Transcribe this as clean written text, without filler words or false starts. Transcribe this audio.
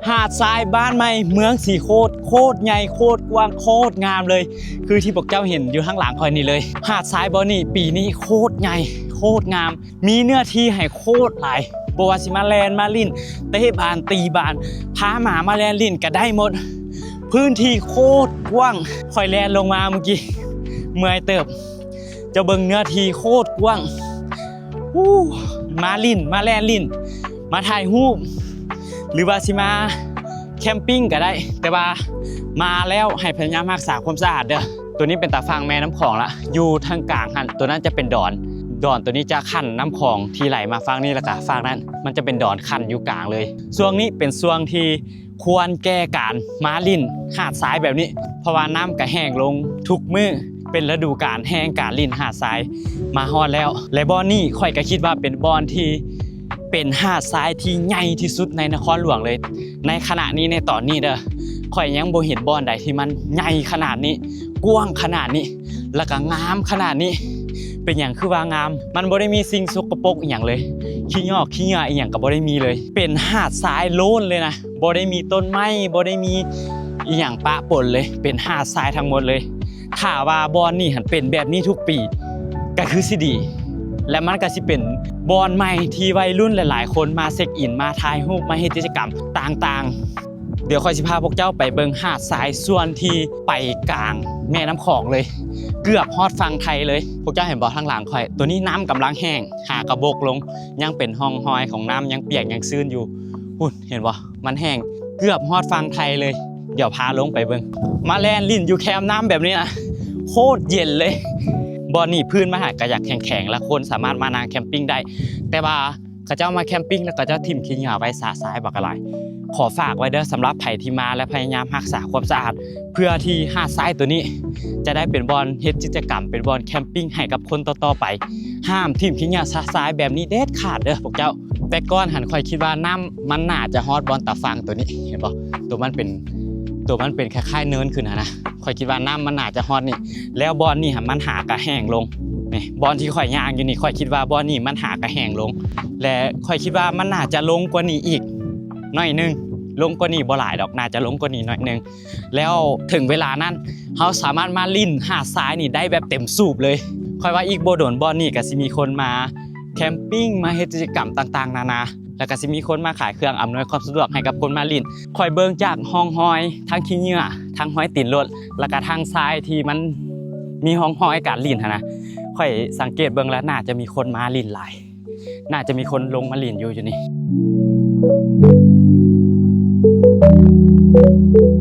หาดทรายบ้านใหม่เมืองสีโคตรใหญ่โคตรกว้างโคตรงามเลยคือที่พวกเจ้าเห็นอยู่ข้างหลังคอยนี่เลยหาดทรายบอนี่ปีนี้โคตรใหญ่โคตรงามมีเนื้อที่ให้โคตรหลายบวาสิมาแลนมาลินเตะบานตีบานพาหมามาแลนลินก็ได้หมดพื้นที่โคตรกว้างคอยแลนลงมาเมื่อกี้เมื่อยเติบจะเบิ่งเนื้อที่โคตรกว้างมาลินมาแลนลินมาถ่ายรูปหรือว่าสิมาแคมปิ้งก็ได้แต่ว่ามาแล้วให้พยายามรักษาความสะอาดเด้อตัวนี้เป็นตาฟางแม่น้ำคลองละอยู่ทางกลางหันตัวนั้นจะเป็นดอนตัวนี้จะขั้นน้ำคลองที่ไหลมาฝั่งนี้แล้วก็ฝั่งนั้นมันจะเป็นดอนขั้นอยู่กลางเลยช่วงนี้เป็นช่วงที่ควรแก้การมาลิ่นหาดทรายแบบนี้เพราะว่าน้ำก็แห้งลงทุกมื้อเป็นฤดูกาลแห้งการลิ่นหาดทรายมาฮอดแล้วและบ่อนนี้ค่อยก็คิดว่าเป็นบ่อนที่เป็นหาดทรายที่ใหญ่ที่สุดในนครหลวงเลยในขณะนี้ในตอนนี้เด้อข่อยยังบ่เห็นบ่อนใดที่มันใหญ่ขนาดนี้กว้างขนาดนี้แล้วก็งามขนาดนี้เป็นอย่างคือว่างามมันบ่ได้มีสิ่งสกปรกอีหยังเลยขี้ยอกขี้เหงื่ออีหยังก็บ่ได้มีเลยเป็นหาดทรายโล้นเลยนะบ่ได้มีต้นไม้บ่ได้มีอีหยังปะปนเลยเป็นหาดทรายทั้งหมดเลยถ้าว่าบ่อนนี่หันเป็นแบบนี้ทุกปีก็คือสิดีและมันก็สิเป็นบ่อนใหม่ที่วัยรุ่นหลายๆคนมาเช็คอินมาถ่ายรูปมาเฮ็ดกิจกรรมต่างๆเดี๋ยวค่อยสิพาพวกเจ้าไปเบิ่งหาดทรายส่วนที่ไปกลางแม่น้ำคลองเลยเกือบฮอดฝั่งไทยเลยพวกเจ้าเห็นบ่ทางหลังค่อยตัวนี้น้ำกำลังแห้งหากระบกลงยังเป็นห้องหอยของน้ำยังเปียกยังชื้นอยู่หุ่นเห็นบ่มันแห้งเกือบฮอดฝั่งไทยเลยเดี๋ยวพาลงไปเบิ่งมาแลนลิ่นอยู่แคมน้ำแบบนี้นะโคตรเย็นเลยบ่อนี่พื้นมาหากระยักแข็งๆและคนสามารถมานั่งแคมปิ้งได้แต่ว่าเขาเจ้ามาแคมปิ้งแล้วก็เจ้าทิ่มขี้เหงื่อไว้สะสายบักอะไรขอฝากไว้เด้อสำหรับไผ่ที่มาและพยายามรักษาความสะอาดเพื่อที่หาดทรายตัวนี้จะได้เป็นบอลเฮ็ดกิจกรรมเป็นบอลแคมปิ้งให้กับคนต่อๆไปห้ามทิ่มขี้เหงื่อสะสายแบบนี้เด็ดขาดเด้อพวกเจ้าแต่ก่อนหันค่อยคิดว่าน้ำมันน่าจะฮอดบอลตาฟางตัวนี้เห็นบ่ตัวมันเป็นคล้ายๆเนินขึ้นนะค่อยคิดว่าน้ำมันน่าจะฮอดนี่แล้วบอลนี่มันหากระแห้งลงนี่บอลที่ค่อยย่างอยู่นี่ค่อยคิดว่าบอลนี่มันหากระแห้งลงและค่อยคิดว่ามันน่าจะลงกว่านี้อีกหน่อยนึงลงกว่านี้บ่หลายดอกน่าจะลงกว่านี้หน่อยนึงแล้วถึงเวลานั้นเขาสามารถมาลิ่นหาดทรายนี่ได้แบบเต็มสูบเลยค่อยว่าอีกบ่โดนบอลนี่ก็สิมีคนมาแคมปิ้งมาเฮ็ดกิจกรรมต่างๆนานาแล้วก็สิมีคนมาขายเครื่องอำนวยความสะดวกให้กับคนมาลิ่นคอยเบิ่งจากห้องหอยทั้งขี้เหงื่อทั้งหอยตีนรถแล้วก็ทางทรายที่มันมีห้องหอยการลิ่นนะค่อยสังเกตเบิ่งแล้วน่าจะมีคนมาลิ่นหลายน่าจะมีคนลงมาลิ่นอยู่นี่